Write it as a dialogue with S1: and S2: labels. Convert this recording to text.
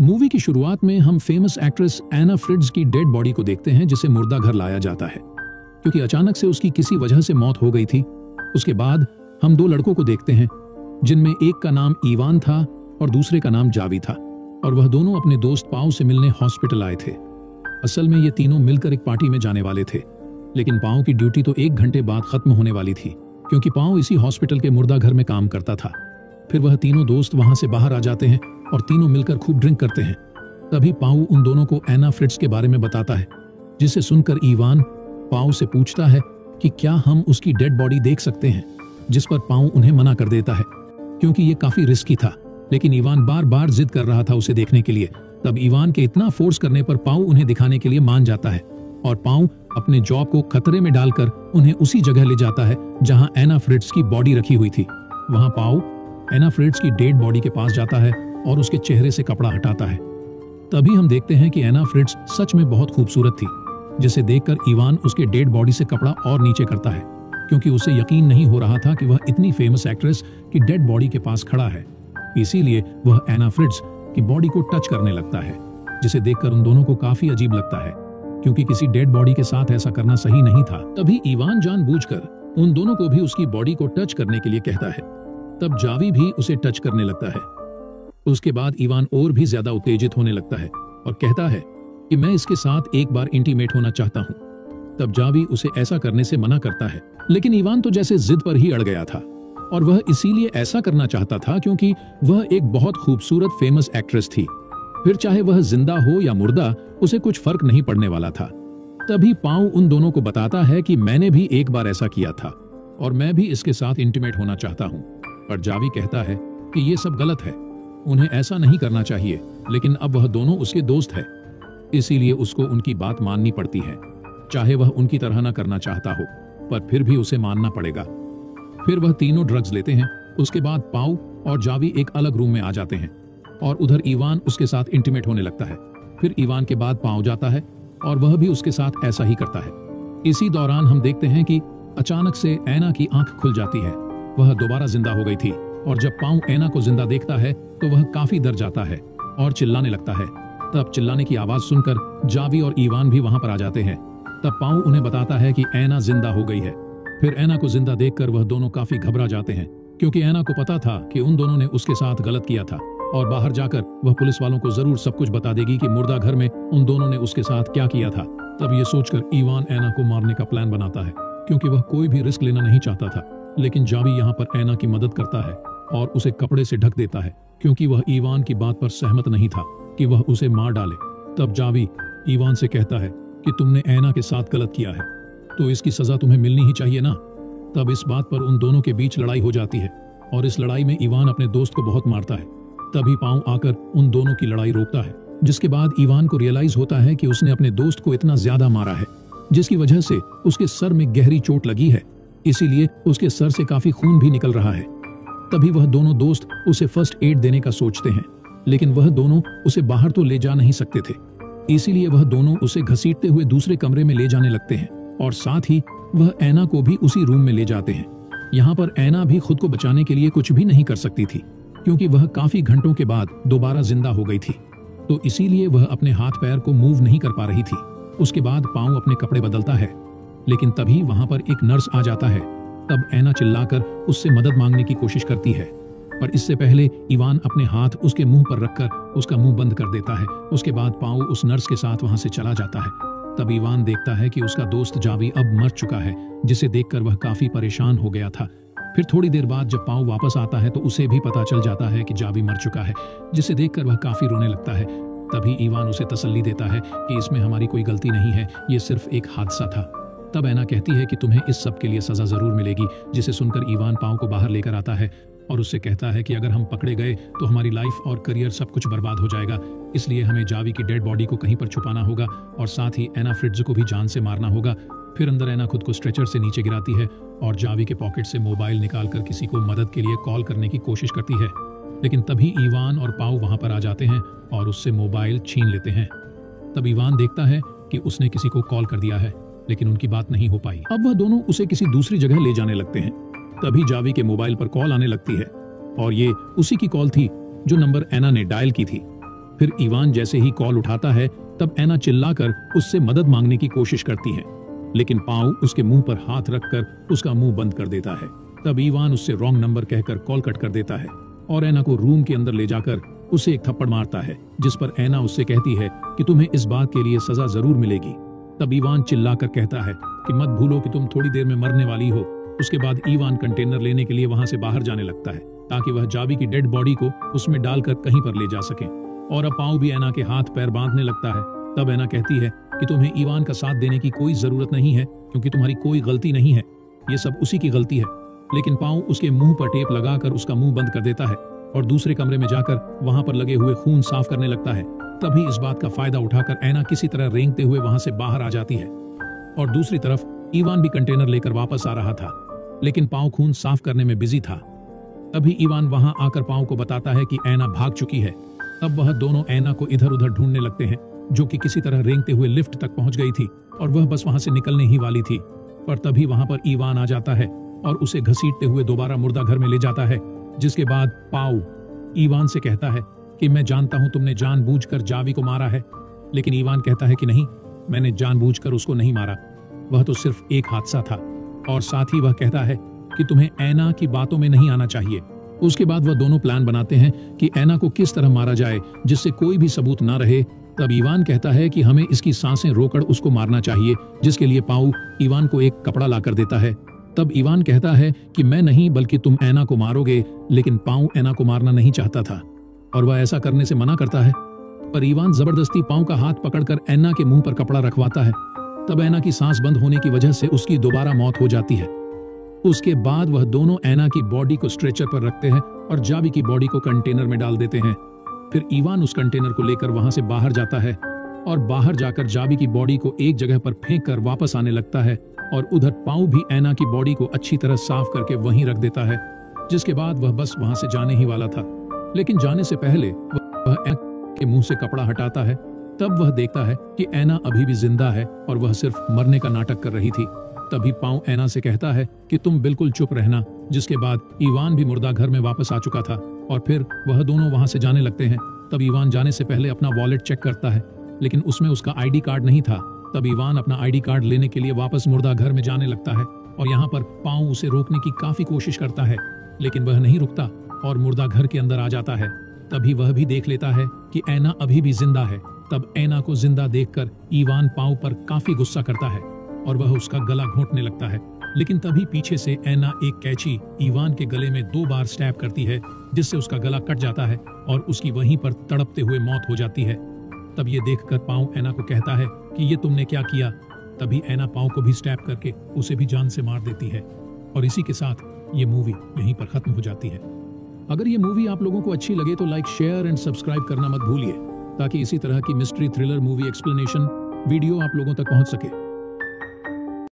S1: Movie की शुरुआत में हम फेमस एक्ट्रेस एना फ्रिट्ज की डेड बॉडी को देखते हैं, जिसे मुर्दा घर लाया जाता है क्योंकि अचानक से उसकी किसी वजह से मौत हो गई थी। उसके बाद हम दो लड़कों को देखते हैं जिनमें एक का नाम ईवान था और दूसरे का नाम जावी था, और वह दोनों अपने दोस्त पाओ से मिलने हॉस्पिटल आए थे। असल में ये तीनों मिलकर एक पार्टी में जाने वाले थे, लेकिन पाओ की ड्यूटी तो 1 घंटे बाद खत्म होने वाली थी क्योंकि पाओ इसी हॉस्पिटल के मुर्दा घर में काम करता था। फिर वह तीनों दोस्त वहां से बाहर आ जाते हैं और तीनों मिलकर खूब ड्रिंक करते हैं। तभी पाओ उन दोनों को एना फ्रिट्ज के बारे में बताता है, जिसे सुनकर ईवान पाओ से पूछता है कि क्या हम उसकी डेड बॉडी देख सकते हैं, जिस पर पाओ उन्हें मना कर देता है क्योंकि ये काफी रिस्की था। लेकिन ईवान बार बार जिद कर रहा था उसे देखने के लिए। तब ईवान के इतना फोर्स करने पर पाओ उन्हें दिखाने के लिए मान जाता है और पाओ अपने जॉब को खतरे में डालकर उन्हें उसी जगह ले जाता है जहां एना फ्रिट्ज की बॉडी रखी हुई थी। वहां पाओ एना फ्रिट्ज की डेड बॉडी के पास जाता है और उसके चेहरे से कपड़ा हटाता है। तभी हम देखते हैं कि एना फ्रिट्ज सच में बहुत खूबसूरत थी, जिसे देखकर ईवान उसके डेड बॉडी से कपड़ा और नीचे करता है क्योंकि उसे यकीन नहीं हो रहा था कि वह इतनी फेमस एक्ट्रेस की डेड बॉडी के पास खड़ा है। इसीलिए वह एना फ्रिट्ज की बॉडी को टच करने लगता है, जिसे देखकर उन दोनों को काफी अजीब लगता है क्योंकि किसी डेड बॉडी के साथ ऐसा करना सही नहीं था। तभी ईवान जानबूझकर उन दोनों को भी उसकी बॉडी को टच करने के लिए कहता है। तब जावी भी उसे टच करने लगता है। उसके बाद ईवान और भी ज्यादा उत्तेजित होने लगता है और कहता है कि मैं इसके साथ एक बार इंटीमेट होना चाहता हूं। तब जावी उसे ऐसा करने से मना करता है, लेकिन ईवान तो जैसे जिद पर ही अड़ गया था और वह इसीलिए ऐसा करना चाहता था क्योंकि वह एक बहुत खूबसूरत फेमस एक्ट्रेस थी। फिर चाहे वह जिंदा हो या मुर्दा, उसे कुछ फर्क नहीं पड़ने वाला था। तभी पाओ उन दोनों को बताता है कि मैंने भी एक बार ऐसा किया था और मैं भी इसके साथ इंटीमेट होना चाहता हूं। पर जावी कहता है कि ये सब गलत है, उन्हें ऐसा नहीं करना चाहिए। लेकिन अब वह दोनों उसके दोस्त है, इसीलिए उसको उनकी बात माननी पड़ती है, चाहे वह उनकी तरह ना करना चाहता हो, पर फिर भी उसे मानना पड़ेगा। फिर वह तीनों ड्रग्स लेते हैं। उसके बाद पाओ और जावी एक अलग रूम में आ जाते हैं और उधर ईवान उसके साथ इंटीमेट होने लगता है। फिर ईवान के बाद पाओ जाता है और वह भी उसके साथ ऐसा ही करता है। इसी दौरान हम देखते हैं कि अचानक से एना की आंख खुल जाती है। वह दोबारा जिंदा हो गई थी और जब पाओ एना को जिंदा देखता है तो वह काफी डर जाता है और चिल्लाने लगता है। तब चिल्लाने की आवाज सुनकर जावी और ईवान भी वहां पर आ जाते हैं। तब पाओ उन्हें बताता है कि एना जिंदा हो गई है। फिर एना को जिंदा देखकर वह दोनों काफी घबरा जाते हैं क्योंकि एना को पता था कि उन दोनों ने उसके साथ गलत किया था और बाहर जाकर वह पुलिस वालों को जरूर सब कुछ बता देगी कि मुर्दा घर में उन दोनों ने उसके साथ क्या किया था। तब ये सोचकर ईवान एना को मारने का प्लान बनाता है क्योंकि वह कोई भी रिस्क लेना नहीं चाहता था। लेकिन जावी यहाँ पर एना की मदद करता है और उसे कपड़े से ढक देता है क्योंकि वह ईवान की बात पर सहमत नहीं था कि वह उसे मार डाले। तब जावी ईवान से कहता है कि तुमने एना के साथ गलत किया है तो इसकी सजा तुम्हें मिलनी ही चाहिए ना। तब इस बात पर उन दोनों के बीच लड़ाई हो जाती है और इस लड़ाई में ईवान अपने दोस्त को बहुत मारता है। तभी पाओ आकर उन दोनों की लड़ाई रोकता है, जिसके बाद ईवान को रियलाइज होता है कि उसने अपने दोस्त को इतना ज्यादा मारा है जिसकी वजह से उसके सर में गहरी चोट लगी है, इसीलिए उसके सर से काफी खून भी निकल रहा है। तभी वह दोनों दोस्त उसे फर्स्ट एड देने का सोचते हैं, लेकिन वह दोनों उसे बाहर तो ले जा नहीं सकते थे, इसीलिए वह दोनों उसे घसीटते हुए दूसरे कमरे में ले जाने लगते हैं और साथ ही वह एना को भी उसी रूम में ले जाते हैं। यहाँ पर एना भी खुद को बचाने के लिए कुछ भी नहीं कर सकती थी क्योंकि वह काफी घंटों के बाद दोबारा जिंदा हो गई थी, तो इसीलिए वह अपने हाथ पैर को मूव नहीं कर पा रही थी। उसके बाद पाओ अपने कपड़े बदलता है, लेकिन तभी वहां पर एक नर्स आ जाता है। तब एना चिल्लाकर उससे मदद मांगने की कोशिश करती है, पर इससे पहले ईवान अपने हाथ उसके मुंह पर रखकर उसका मुंह बंद कर देता है। उसके बाद पाओ उस नर्स के साथ वहां से चला जाता है। तब ईवान देखता है कि उसका दोस्त जावी अब मर चुका है, जिसे देखकर वह काफी परेशान हो गया था। फिर थोड़ी देर बाद जब पाओ वापस आता है तो उसे भी पता चल जाता है कि जावी मर चुका है, जिसे देखकर वह काफी रोने लगता है। तभी ईवान उसे तसल्ली देता है कि इसमें हमारी कोई गलती नहीं है, ये सिर्फ एक हादसा था। तब एना कहती है कि तुम्हें इस सब के लिए सजा जरूर मिलेगी, जिसे सुनकर ईवान पाओ को बाहर लेकर आता है और उससे कहता है कि अगर हम पकड़े गए तो हमारी लाइफ और करियर सब कुछ बर्बाद हो जाएगा, इसलिए हमें जावी की डेड बॉडी को कहीं पर छुपाना होगा और साथ ही एना फ्रिट्ज को भी जान से मारना होगा। फिर अंदर एना खुद को स्ट्रेचर से नीचे गिराती है और जावी के पॉकेट से मोबाइल निकालकर किसी को मदद के लिए कॉल करने की कोशिश करती है, लेकिन तभी ईवान और पाओ वहां पर आ जाते हैं और उससे मोबाइल छीन लेते हैं। तब ईवान देखता है कि उसने किसी को कॉल कर दिया है, लेकिन उनकी बात नहीं हो पाई। अब वह दोनों उसे किसी दूसरी जगह ले जाने लगते हैं। तभी जावी के मोबाइल पर कॉल आने लगती है और ये उसी की कॉल थी जो नंबर एना ने डायल की थी। फिर इवान जैसे ही कॉल उठाता है तब ऐना चिल्लाकर उससे मदद मांगने की कोशिश करती है, लेकिन पाउ उसके मुंह पर हाथ रखकर उसका मुंह बंद कर देता है। तब इवान उससे रॉन्ग नंबर कहकर कॉल कट कर देता है और ऐना को रूम के अंदर ले जाकर उसे एक थप्पड़ मारता है, जिस पर ऐना उससे कहती है कि तुम्हें इस बात के लिए सजा जरूर मिलेगी। तब इवान चिल्लाकर कहता है कि मत भूलो कि तुम थोड़ी देर में मरने वाली हो। उसके बाद इवान कंटेनर लेने के लिए वहां से बाहर जाने लगता है ताकि वह जावी की डेड बॉडी को उसमें डालकर कहीं पर ले जा सके। और अब पाउ भी ऐना के हाथ पैर बांधने लगता है। तब ऐना कहती है कि तुम्हें इवान का साथ देने की कोई जरूरत नहीं है क्योंकि तुम्हारी कोई गलती नहीं है, ये सब उसी की गलती है। लेकिन पाउ उसके मुंह पर टेप लगाकर उसका मुंह बंद कर देता है और दूसरे कमरे में जाकर वहां पर लगे हुए खून साफ करने लगता है। तभी इस बात का फायदा उठाकर ऐना किसी तरह रेंगते हुए वहां से बाहर आ जाती है और दूसरी तरफ इवान भी कंटेनर लेकर वापस आ रहा था, लेकिन पाउ खून साफ करने में बिजी था। तभी इवान वहां आकर पाउ को बताता है कि ऐना भाग चुकी है। तब वह दोनों ऐना को इधर उधर ढूंढने लगते हैं, जो कि किसी तरह रेंगते हुए लिफ्ट तक पहुंच गई थी और वह बस वहां से निकलने ही वाली थी। पर तभी वहां पर इवान आ जाता है और उसे घसीटते हुए दोबारा मुर्दा घर में ले जाता है, जिसके बाद पाउ इवान से कहता है कि मैं जानता हूं तुमने जानबूझकर जावी को मारा है। लेकिन इवान कहता है कि नहीं, मैंने जानबूझकर उसको नहीं मारा, वह तो सिर्फ एक हादसा था। और साथ ही वह कहता है कि तुम्हें ऐना की बातों में नहीं आना चाहिए। उसके बाद वह दोनों प्लान बनाते हैं कि ऐना को किस तरह मारा जाए जिससे कोई भी सबूत ना रहे। तब इवान कहता है कि हमें इसकी सांसें रोककर उसको मारना चाहिए, जिसके लिए पाउ इवान को एक कपड़ा लाकर देता है। तब इवान कहता है कि मैं नहीं बल्कि तुम ऐना को मारोगे, लेकिन पाउ ऐना को मारना नहीं चाहता था और वह ऐसा करने से मना करता है। पर इवान जबरदस्ती पाउ का हाथ पकड़कर ऐना के मुंह पर कपड़ा रखवाता है। तब ऐना की सांस बंद होने की वजह से उसकी दोबारा मौत हो जाती है। उसके बाद वह दोनों ऐना की बॉडी को स्ट्रेचर पर रखते हैं और जावी की बॉडी को कंटेनर में डाल देते हैं। फिर इवान उस कंटेनर को लेकर वहां से बाहर जाता है और बाहर जाकर जावी की बॉडी को एक जगह पर फेंक कर वापस आने लगता है और उधर पाउ भी ऐना की बॉडी को अच्छी तरह साफ करके वहीं रख देता है, जिसके बाद वह बस वहां से जाने ही वाला था। लेकिन जाने से पहले वह ऐना के मुंह से कपड़ा हटाता है। तब वह देखता है कि ऐना अभी भी जिंदा है और वह सिर्फ मरने का नाटक कर रही थी। तभी पाउ ऐना से कहता है कि तुम बिल्कुल चुप रहना, जिसके बाद इवान भी मुर्दा घर में वापस आ चुका था और फिर वह दोनों वहां से जाने लगते हैं। तब इवान जाने से पहले अपना वॉलेट चेक करता है, लेकिन उसमें उसका आईडी कार्ड नहीं था। तब इवान अपना आईडी कार्ड लेने के लिए वापस मुर्दा घर में जाने लगता है और यहाँ पर पाउ उसे रोकने की काफी कोशिश करता है, लेकिन वह नहीं रुकता और मुर्दा घर के अंदर आ जाता है। तभी वह भी देख लेता है कि ऐना अभी भी जिंदा है। तब ऐना को जिंदा देखकर इवान पाउ पर काफी गुस्सा करता है और वह उसका गला घोंटने लगता है, लेकिन तभी पीछे से ऐना एक कैंची इवान के गले में 2 बार स्टैब करती है, जिससे उसका गला कट जाता है और उसकी वहीं पर तड़पते हुए मौत हो जाती है। तब ये देखकर पाउ ऐना को कहता है कि ये तुमने क्या किया। तभी ऐना पाउ को भी स्टैब करके उसे भी जान से मार देती है और इसी के साथ ये मूवी यहीं पर खत्म हो जाती है। अगर ये मूवी आप लोगों को अच्छी लगे तो लाइक, शेयर एंड सब्सक्राइब करना मत भूलिए, ताकि इसी तरह की mystery thriller movie explanation video आप लोगों तक पहुंच सके।